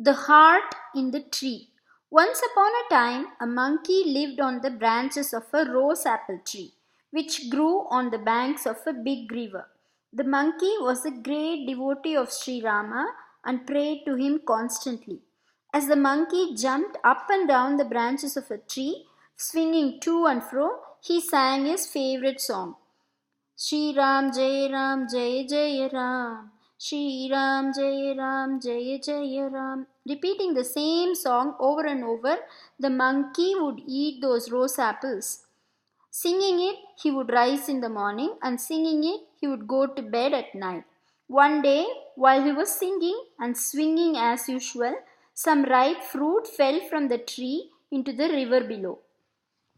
The heart in the tree. Once upon a time, a monkey lived on the branches of a rose apple tree, which grew on the banks of a big river. The monkey was a great devotee of Sri Rama and prayed to him constantly. As the monkey jumped up and down the branches of a tree, swinging to and fro, he sang his favorite song. Shri Ram Jai Ram Jai Jai Ram. Shri Ram Jai Ram Jai Jai Ram. Repeating the same song over and over, the monkey would eat those rose apples. Singing it, he would rise in the morning, and singing it, he would go to bed at night. One day, while he was singing and swinging as usual, some ripe fruit fell from the tree into the river below.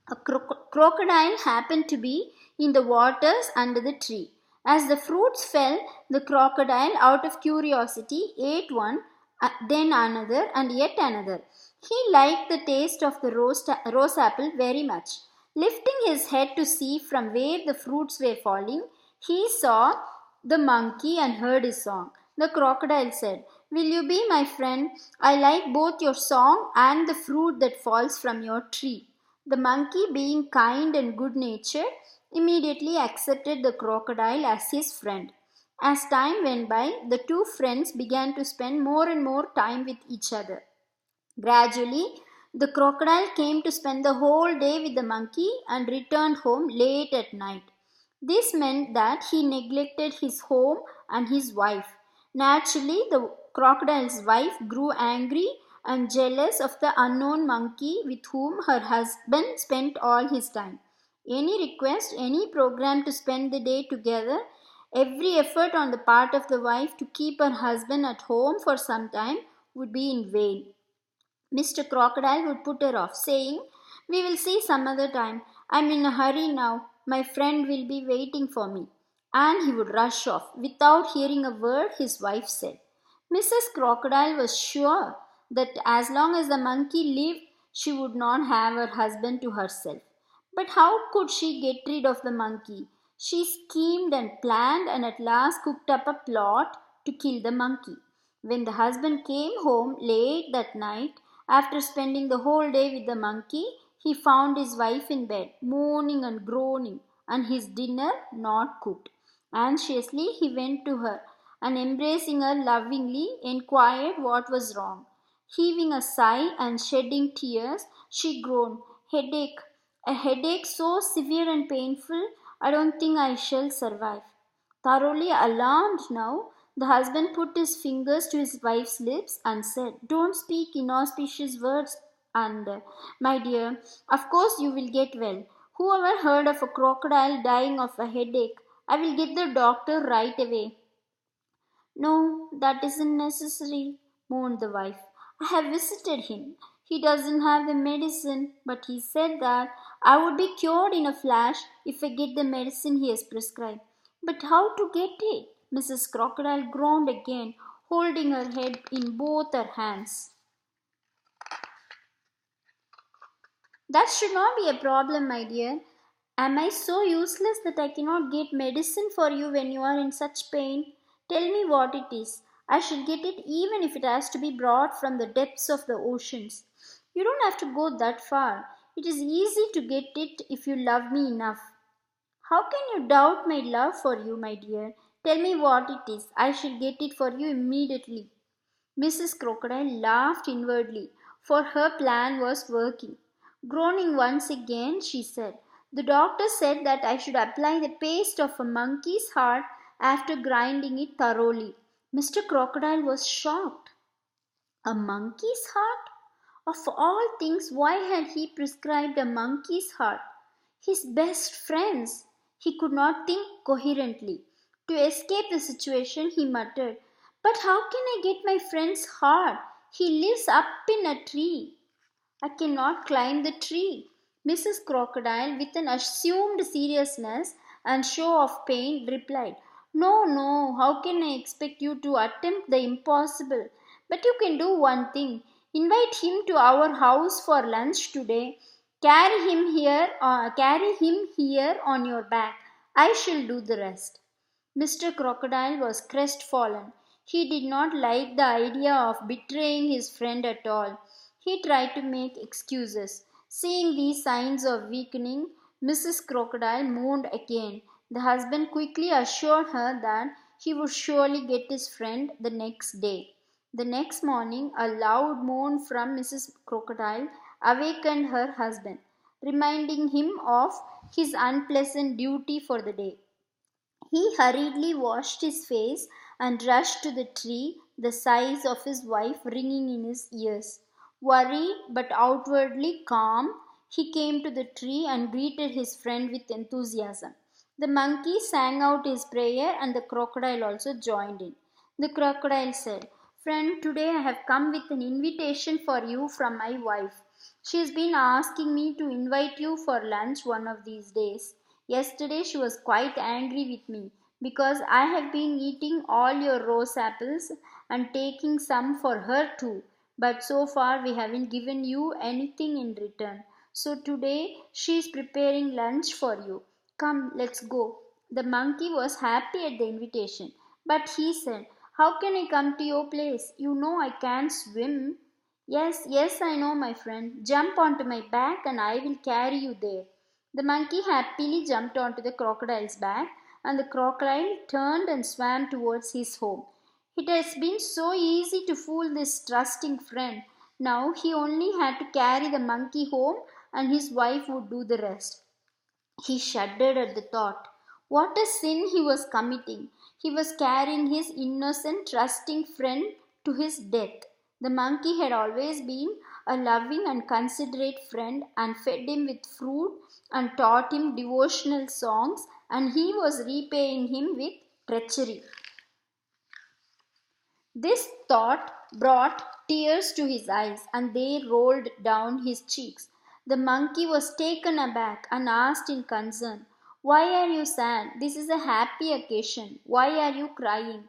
A crocodile happened to be in the waters under the tree. As the fruits fell, the crocodile, out of curiosity, ate one, then another, and yet another. He liked the taste of the rose apple very much. Lifting his head to see from where the fruits were falling, he saw the monkey and heard his song. The crocodile said, "Will you be my friend? I like both your song and the fruit that falls from your tree." The monkey, being kind and good natured, immediately accepted the crocodile as his friend. As time went by, the two friends began to spend more and more time with each other. Gradually, the crocodile came to spend the whole day with the monkey and returned home late at night. This meant that he neglected his home and his wife. Naturally, the crocodile's wife grew angry and jealous of the unknown monkey with whom her husband spent all his time. Any request, any program to spend the day together, every effort on the part of the wife to keep her husband at home for some time would be in vain. Mr. Crocodile would put her off, saying, "We will see some other time. I'm in a hurry now. My friend will be waiting for me." And he would rush off without hearing a word his wife said. Mrs. Crocodile was sure that as long as the monkey lived, she would not have her husband to herself. But how could she get rid of the monkey? She schemed and planned and at last cooked up a plot to kill the monkey. When the husband came home late that night, after spending the whole day with the monkey, he found his wife in bed, moaning and groaning, and his dinner not cooked. Anxiously, he went to her and, embracing her lovingly, inquired what was wrong. Heaving a sigh and shedding tears, she groaned, "Headache, a headache so severe and painful, I don't think I shall survive." Thoroughly alarmed now, the husband put his fingers to his wife's lips and said, "Don't speak inauspicious words, and my dear, of course you will get well. Whoever heard of a crocodile dying of a headache? I will get the doctor right away." "No, that isn't necessary," moaned the wife. "I have visited him. He doesn't have the medicine, but he said that I would be cured in a flash if I get the medicine he has prescribed." "But how to get it?" Mrs. Crocodile groaned again, holding her head in both her hands. "That should not be a problem, my dear. Am I so useless that I cannot get medicine for you when you are in such pain? Tell me what it is. I shall get it even if it has to be brought from the depths of the oceans. You don't have to go that far. It is easy to get it if you love me enough." "How can you doubt my love for you, my dear? Tell me what it is. I shall get it for you immediately." Mrs. Crocodile laughed inwardly, for her plan was working. Groaning once again, she said, "The doctor said that I should apply the paste of a monkey's heart after grinding it thoroughly." Mr. Crocodile was shocked. A monkey's heart? Of all things, why had he prescribed a monkey's heart? His best friends! He could not think coherently. To escape the situation, he muttered, "But how can I get my friend's heart? He lives up in a tree." "I cannot climb the tree." Mrs. Crocodile, with an assumed seriousness and show of pain, replied, "No, no, how can I expect you to attempt the impossible? But you can do one thing. Invite him to our house for lunch today. Carry him here on your back. I shall do the rest." Mr. Crocodile was crestfallen. He did not like the idea of betraying his friend at all. He tried to make excuses. Seeing these signs of weakening, Mrs. Crocodile moaned again. The husband quickly assured her that he would surely get his friend the next day. The next morning, a loud moan from Mrs. Crocodile awakened her husband, reminding him of his unpleasant duty for the day. He hurriedly washed his face and rushed to the tree, the sighs of his wife ringing in his ears. Worried but outwardly calm, he came to the tree and greeted his friend with enthusiasm. The monkey sang out his prayer and the crocodile also joined in. The crocodile said, "Friend, today I have come with an invitation for you from my wife. She has been asking me to invite you for lunch one of these days. Yesterday she was quite angry with me because I have been eating all your rose apples and taking some for her too. But so far we haven't given you anything in return. So today she is preparing lunch for you. Come, let's go." The monkey was happy at the invitation, but he said, "How can I come to your place? You know I can't swim." "Yes, yes, I know, my friend. Jump onto my back and I will carry you there." The monkey happily jumped onto the crocodile's back, and the crocodile turned and swam towards his home. It has been so easy to fool this trusting friend. Now he only had to carry the monkey home, and his wife would do the rest. He shuddered at the thought. What a sin he was committing! He was carrying his innocent, trusting friend to his death. The monkey had always been a loving and considerate friend and fed him with fruit and taught him devotional songs, and he was repaying him with treachery. This thought brought tears to his eyes and they rolled down his cheeks. The monkey was taken aback and asked in concern, "Why are you sad? This is a happy occasion. Why are you crying?"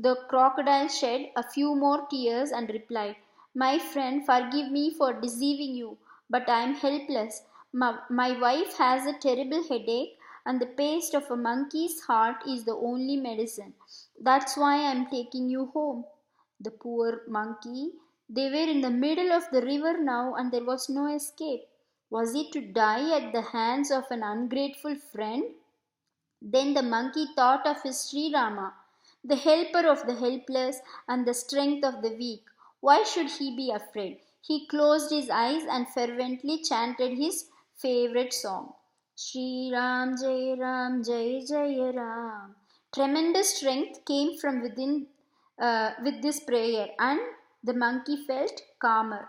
The crocodile shed a few more tears and replied, "My friend, forgive me for deceiving you, but I am helpless. My wife has a terrible headache, and the paste of a monkey's heart is the only medicine. That's why I am taking you home." The poor monkey. They were in the middle of the river now, and there was no escape. Was he to die at the hands of an ungrateful friend? Then the monkey thought of his Sri Rama, the helper of the helpless and the strength of the weak. Why should he be afraid? He closed his eyes and fervently chanted his favorite song. Sri Ram, Jai Jai Ram. Tremendous strength came from within with this prayer, and the monkey felt calmer.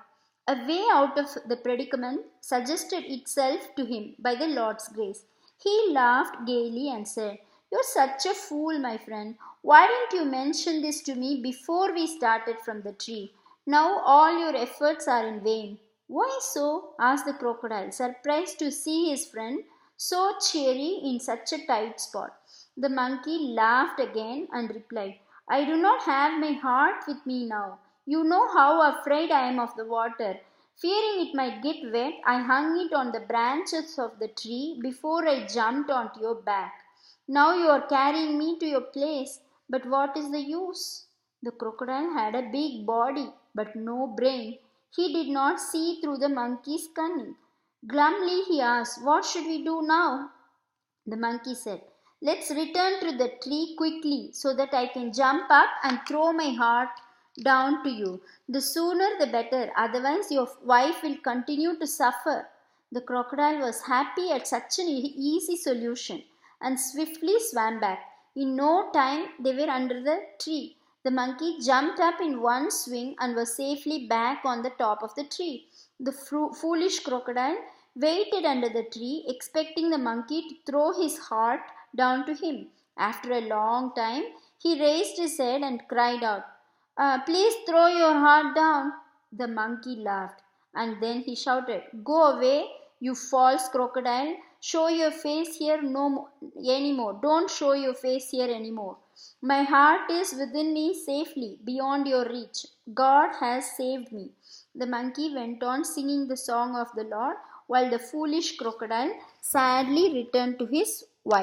A way out of the predicament suggested itself to him by the Lord's grace. He laughed gaily and said, "You're such a fool, my friend. Why didn't you mention this to me before we started from the tree? Now all your efforts are in vain." "Why so?" asked the crocodile, surprised to see his friend so cheery in such a tight spot. The monkey laughed again and replied, "I do not have my heart with me now. You know how afraid I am of the water. Fearing it might get wet, I hung it on the branches of the tree before I jumped onto your back. Now you are carrying me to your place, but what is the use?" The crocodile had a big body, but no brain. He did not see through the monkey's cunning. Glumly he asked, "What should we do now?" The monkey said, "Let's return to the tree quickly so that I can jump up and throw my heart down to you. The sooner the better, otherwise your wife will continue to suffer." The crocodile was happy at such an easy solution and swiftly swam back. In no time they were under the tree. The monkey jumped up in one swing and was safely back on the top of the tree. The foolish crocodile waited under the tree, expecting the monkey to throw his heart down to him. After a long time, he raised his head and cried out, "Please throw your heart down." The monkey laughed, and then he shouted, "Go away, you false crocodile. Show your face here no anymore. Don't show your face here anymore. My heart is within me safely, beyond your reach. God has saved me." The monkey went on singing the song of the Lord, while the foolish crocodile sadly returned to his